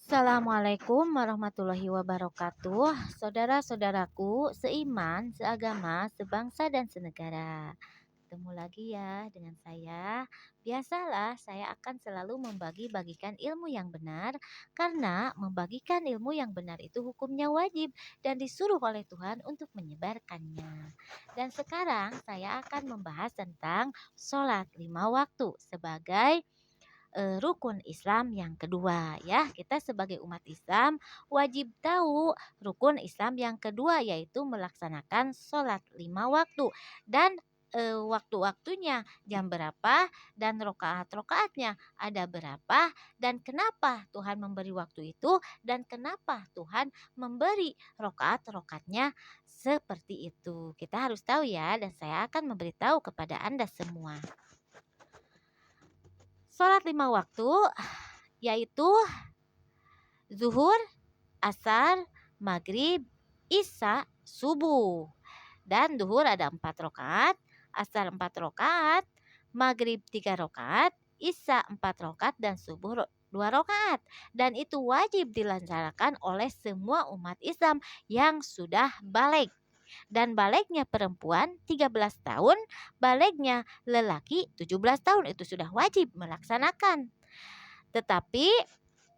Assalamualaikum warahmatullahi wabarakatuh. Saudara-saudaraku seiman, seagama, sebangsa dan senegara. Ketemu lagi ya dengan saya. Biasalah saya akan selalu membagi-bagikan ilmu yang benar karena membagikan ilmu yang benar itu hukumnya wajib dan disuruh oleh Tuhan untuk menyebarkannya. Dan sekarang saya akan membahas tentang sholat 5 waktu sebagai rukun Islam yang kedua ya. Kita sebagai umat Islam wajib tahu rukun Islam yang kedua yaitu melaksanakan sholat 5 waktu dan waktu-waktunya jam berapa dan rokaat-rokaatnya ada berapa dan kenapa Tuhan memberi waktu itu dan kenapa Tuhan memberi rokaat-rokaatnya seperti itu. Kita harus tahu ya dan saya akan memberitahu kepada Anda semua. Sholat 5 waktu yaitu zuhur, asar, maghrib, isya, subuh. Dan zuhur ada 4 rakaat, asar 4 rakaat, maghrib 3 rakaat, isya 4 rakaat dan subuh 2 rakaat. Dan itu wajib dilaksanakan oleh semua umat Islam yang sudah baligh. Dan baliknya perempuan 13 tahun, baliknya lelaki 17 tahun itu sudah wajib melaksanakan. Tetapi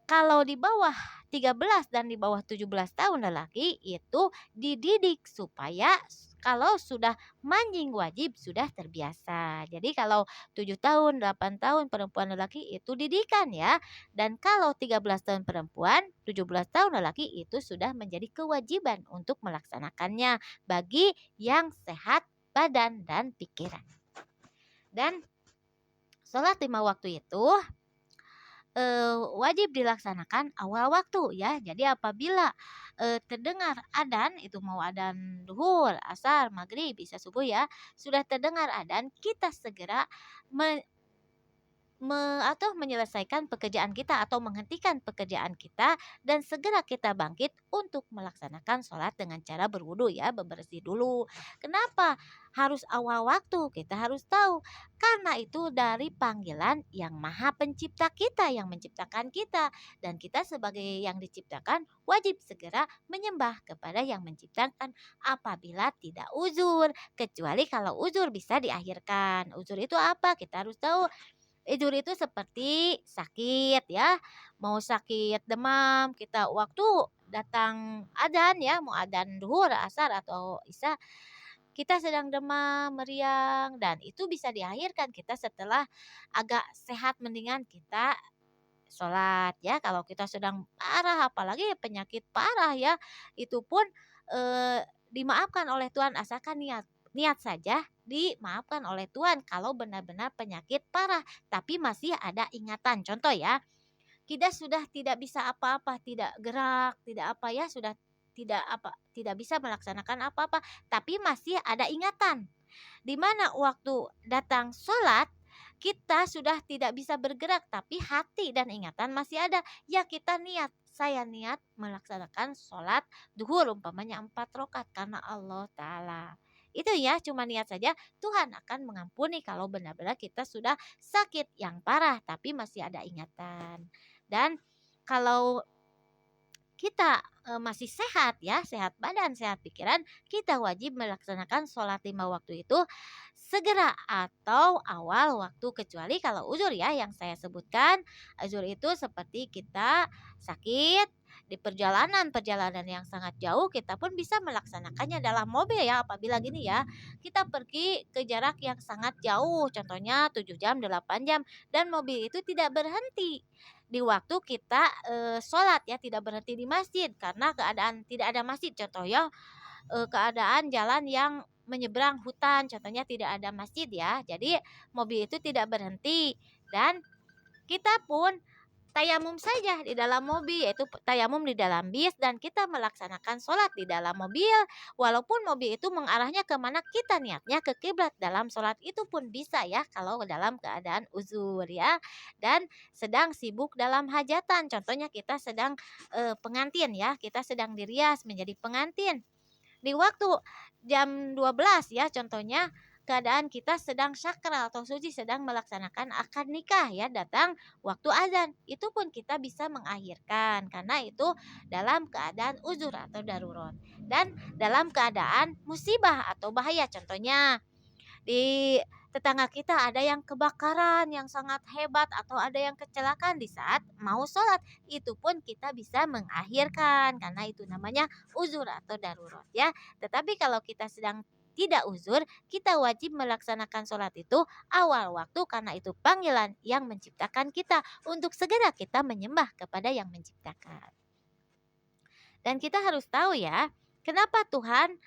kalau di bawah 13 dan di bawah 17 tahun lelaki itu dididik supaya kalau sudah manjing wajib sudah terbiasa. Jadi kalau 7 tahun, 8 tahun perempuan lelaki itu didikan ya. Dan kalau 13 tahun perempuan, 17 tahun lelaki itu sudah menjadi kewajiban untuk melaksanakannya bagi yang sehat badan dan pikiran. Dan sholat 5 waktu itu wajib dilaksanakan awal waktu ya. Jadi apabila terdengar adzan itu mau adzan duhur, asar, maghrib, isya, subuh ya, sudah terdengar adzan kita segera atau menyelesaikan pekerjaan kita atau menghentikan pekerjaan kita dan segera kita bangkit untuk melaksanakan sholat dengan cara berwudu ya, bebersih dulu. Kenapa harus awal waktu? Kita harus tahu karena itu dari panggilan yang maha pencipta kita, yang menciptakan kita, dan kita sebagai yang diciptakan wajib segera menyembah kepada yang menciptakan apabila tidak uzur, kecuali kalau uzur bisa diakhirkan. Uzur itu apa? Kita harus tahu. Uzur itu seperti sakit ya, mau sakit demam, kita waktu datang adzan ya, mau adzan duhur, asar atau isya, kita sedang demam, meriang dan itu bisa diakhirkan kita setelah agak sehat mendingan kita sholat ya. Kalau kita sedang parah apalagi penyakit parah ya, itu pun dimaafkan oleh Tuhan asalkan niat. Niat saja dimaafkan oleh Tuhan kalau benar-benar penyakit parah tapi masih ada ingatan. Contoh ya, kita sudah tidak bisa apa-apa, tidak gerak, tidak apa ya, sudah tidak bisa melaksanakan apa-apa, tapi masih ada ingatan. Di mana waktu datang sholat, kita sudah tidak bisa bergerak, tapi hati dan ingatan masih ada. Ya kita niat, saya niat melaksanakan sholat duhur umpamanya 4 rakaat karena Allah Ta'ala. Itu ya, cuma niat saja Tuhan akan mengampuni kalau benar-benar kita sudah sakit yang parah tapi masih ada ingatan. Dan kalau kita masih sehat ya, sehat badan, sehat pikiran, kita wajib melaksanakan sholat 5 waktu itu segera atau awal waktu kecuali kalau uzur ya yang saya sebutkan. Uzur itu seperti kita sakit di perjalanan yang sangat jauh kita pun bisa melaksanakannya dalam mobil ya apabila gini ya. Kita pergi ke jarak yang sangat jauh contohnya 7 jam, 8 jam dan mobil itu tidak berhenti di waktu kita sholat ya, tidak berhenti di masjid karena keadaan tidak ada masjid contoh ya, keadaan jalan yang menyeberang hutan contohnya tidak ada masjid ya. Jadi mobil itu tidak berhenti dan kita pun tayamum saja di dalam mobil yaitu tayamum di dalam bis dan kita melaksanakan sholat di dalam mobil walaupun mobil itu mengarahnya kemana kita niatnya ke kiblat dalam sholat itu pun bisa ya kalau dalam keadaan uzur ya. Dan sedang sibuk dalam hajatan contohnya kita sedang pengantin ya, kita sedang dirias menjadi pengantin di waktu jam 12 ya contohnya keadaan kita sedang sakral atau suci, sedang melaksanakan akad nikah ya, datang waktu azan. Itu pun kita bisa mengakhirkan karena itu dalam keadaan uzur atau darurat. Dan dalam keadaan musibah atau bahaya, contohnya di tetangga kita ada yang kebakaran yang sangat hebat atau ada yang kecelakaan di saat mau sholat, itu pun kita bisa mengakhirkan karena itu namanya uzur atau darurat ya. Tetapi kalau kita sedang tidak uzur, kita wajib melaksanakan sholat itu awal waktu karena itu panggilan yang menciptakan kita untuk segera kita menyembah kepada yang menciptakan. Dan kita harus tahu ya, kenapa Tuhan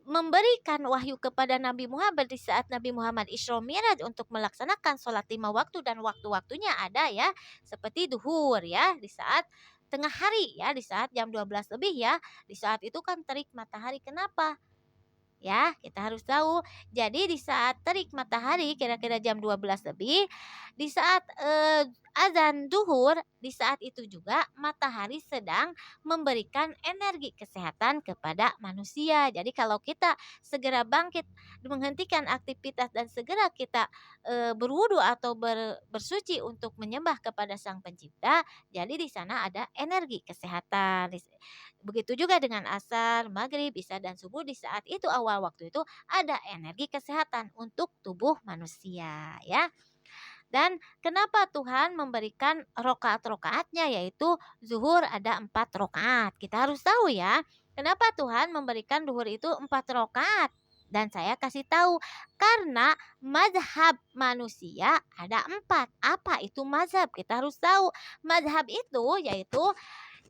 memberikan wahyu kepada Nabi Muhammad di saat Nabi Muhammad Isra Mi'raj untuk melaksanakan sholat 5 waktu dan waktu-waktunya ada ya, seperti duhur ya, di saat tengah hari ya, di saat jam 12 lebih ya, di saat itu kan terik matahari. Kenapa? Ya, kita harus tahu. Jadi di saat terik matahari kira-kira jam 12 lebih, di saat azan duhur, di saat itu juga matahari sedang memberikan energi kesehatan kepada manusia. Jadi kalau kita segera bangkit, menghentikan aktivitas dan segera kita berwudu atau bersuci untuk menyembah kepada Sang Pencipta, jadi di sana ada energi kesehatan. Begitu juga dengan asar, maghrib, isya, dan subuh di saat itu awal waktu itu ada energi kesehatan untuk tubuh manusia ya. Dan kenapa Tuhan memberikan rokaat-rokaatnya yaitu zuhur ada 4 rokaat. Kita harus tahu ya, kenapa Tuhan memberikan zuhur itu 4 rokaat. Dan saya kasih tahu, karena mazhab manusia ada 4. Apa itu mazhab? Kita harus tahu. Mazhab itu yaitu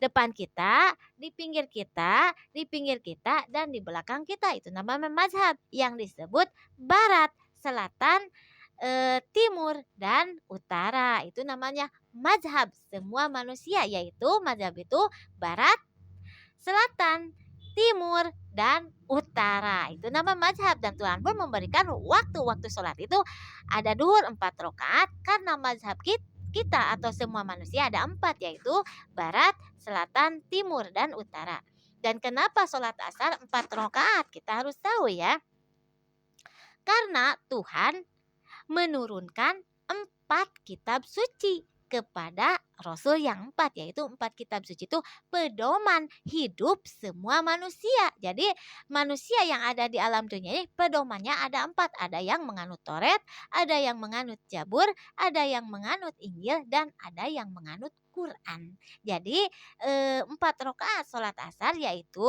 depan kita, di pinggir kita, dan di belakang kita. Itu namanya mazhab yang disebut barat, selatan, timur, dan utara. Itu namanya mazhab semua manusia, yaitu mazhab itu barat, selatan, timur, dan utara. Itu nama mazhab dan Tuhan pun memberikan waktu-waktu sholat itu ada duhur 4 rakaat karena mazhab kita atau semua manusia ada 4 yaitu barat, selatan, timur, dan utara. Dan kenapa sholat asar 4 rakaat? Kita harus tahu ya. Karena Tuhan menurunkan 4 kitab suci kepada Rasul yang 4, yaitu 4 kitab suci itu pedoman hidup semua manusia. Jadi manusia yang ada di alam dunia ini pedomannya ada 4. Ada yang menganut Toret, ada yang menganut Jabur, ada yang menganut Injil, dan ada yang menganut Quran. Jadi 4 rakaat sholat asar yaitu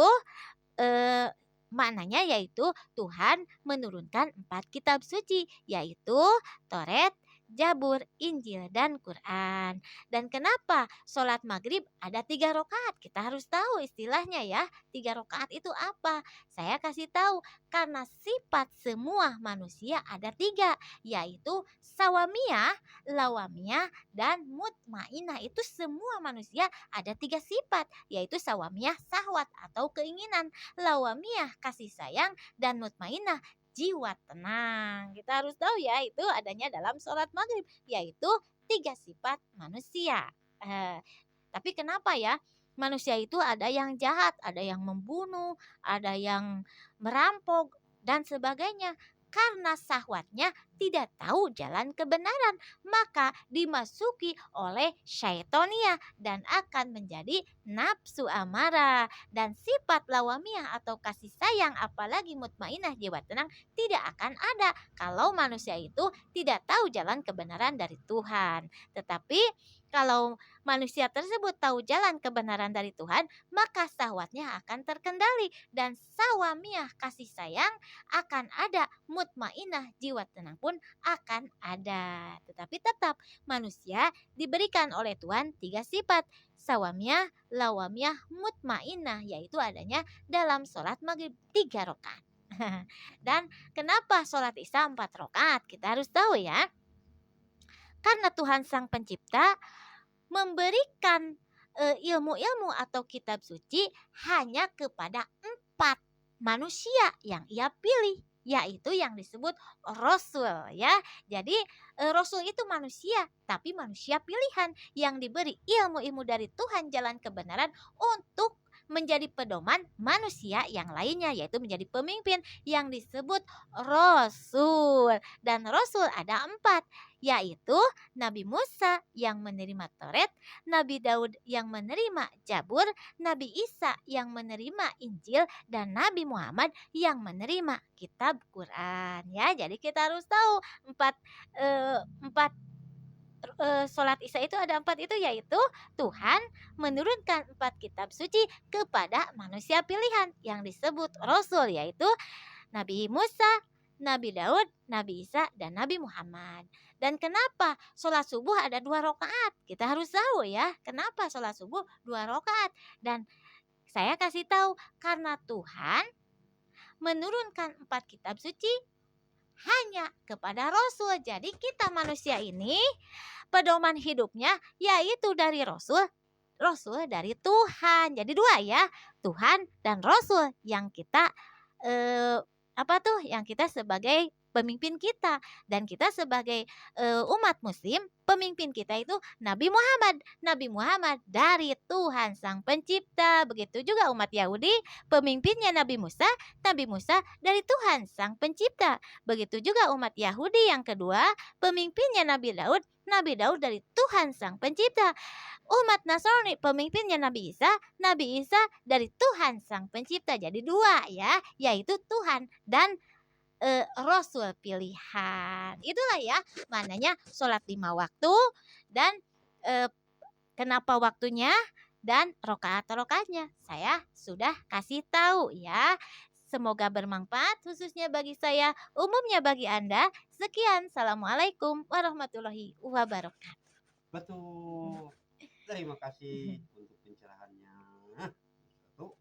maknanya yaitu Tuhan menurunkan 4 kitab suci yaitu Toret, Jabur, Injil, dan Quran. Dan kenapa sholat maghrib ada 3 rakaat? Kita harus tahu istilahnya ya. 3 rakaat itu apa? Saya kasih tahu. Karena sifat semua manusia ada 3. Yaitu sawamiyah, lawamiyah, dan mutmainah. Itu semua manusia ada 3 sifat. Yaitu sawamiyah syahwat atau keinginan. Lawamiyah kasih sayang. Dan mutmainah jiwa tenang. Kita harus tahu ya, itu adanya dalam sholat maghrib, yaitu 3 sifat manusia. Tapi kenapa ya? Manusia itu ada yang jahat, ada yang membunuh, ada yang merampok, dan sebagainya. Karena syahwatnya tidak tahu jalan kebenaran, maka dimasuki oleh syaitonia dan akan menjadi nafsu amarah. Dan sifat lawamiyah atau kasih sayang apalagi mutmainah jiwa tenang tidak akan ada kalau manusia itu tidak tahu jalan kebenaran dari Tuhan. Tetapi kalau manusia tersebut tahu jalan kebenaran dari Tuhan, maka syahwatnya akan terkendali dan sawamiyah kasih sayang akan ada, mutmainah jiwa tenang pun akan ada. Tetapi tetap manusia diberikan oleh Tuhan 3 sifat, sawamiyah, lawamiyah, mutmainah, yaitu adanya dalam sholat maghrib 3 rakaat. Dan kenapa sholat isya 4 rakaat? Kita harus tahu ya. Karena Tuhan Sang Pencipta memberikan ilmu-ilmu atau kitab suci hanya kepada 4 manusia yang ia pilih, yaitu yang disebut Rasul ya. Jadi Rasul itu manusia, tapi manusia pilihan yang diberi ilmu-ilmu dari Tuhan jalan kebenaran untuk menjadi pedoman manusia yang lainnya, yaitu menjadi pemimpin yang disebut rasul. Dan rasul ada 4, yaitu Nabi Musa yang menerima Taurat, Nabi Daud yang menerima Zabur, Nabi Isa yang menerima Injil, dan Nabi Muhammad yang menerima kitab Quran. Ya, jadi kita harus tahu empat sholat Isya itu ada 4 itu, yaitu Tuhan menurunkan 4 kitab suci kepada manusia pilihan yang disebut Rasul, yaitu Nabi Musa, Nabi Daud, Nabi Isa, dan Nabi Muhammad. Dan kenapa sholat subuh ada 2 rakaat? Kita harus tahu ya, kenapa sholat subuh 2 rakaat. Dan saya kasih tahu, karena Tuhan menurunkan 4 kitab suci hanya kepada Rasul. Jadi kita manusia ini pedoman hidupnya yaitu dari Rasul, Rasul dari Tuhan. Jadi 2 ya, Tuhan dan Rasul yang kita yang kita sebagai pemimpin kita, dan kita sebagai umat muslim, pemimpin kita itu Nabi Muhammad. Nabi Muhammad dari Tuhan Sang Pencipta. Begitu juga umat Yahudi, pemimpinnya Nabi Musa. Nabi Musa dari Tuhan Sang Pencipta. Begitu juga umat Yahudi yang kedua, pemimpinnya Nabi Daud. Nabi Daud dari Tuhan Sang Pencipta. Umat Nasrani pemimpinnya Nabi Isa. Nabi Isa dari Tuhan Sang Pencipta. Jadi 2 ya, yaitu Tuhan dan Rasul pilihan. Itulah ya maknanya sholat 5 waktu, dan kenapa waktunya dan rokaat-rokaatnya saya sudah kasih tahu ya. Semoga bermanfaat khususnya bagi saya, umumnya bagi Anda. Sekian, Assalamualaikum warahmatullahi wabarakatuh. Betul. Terima kasih untuk pencerahannya. Satu.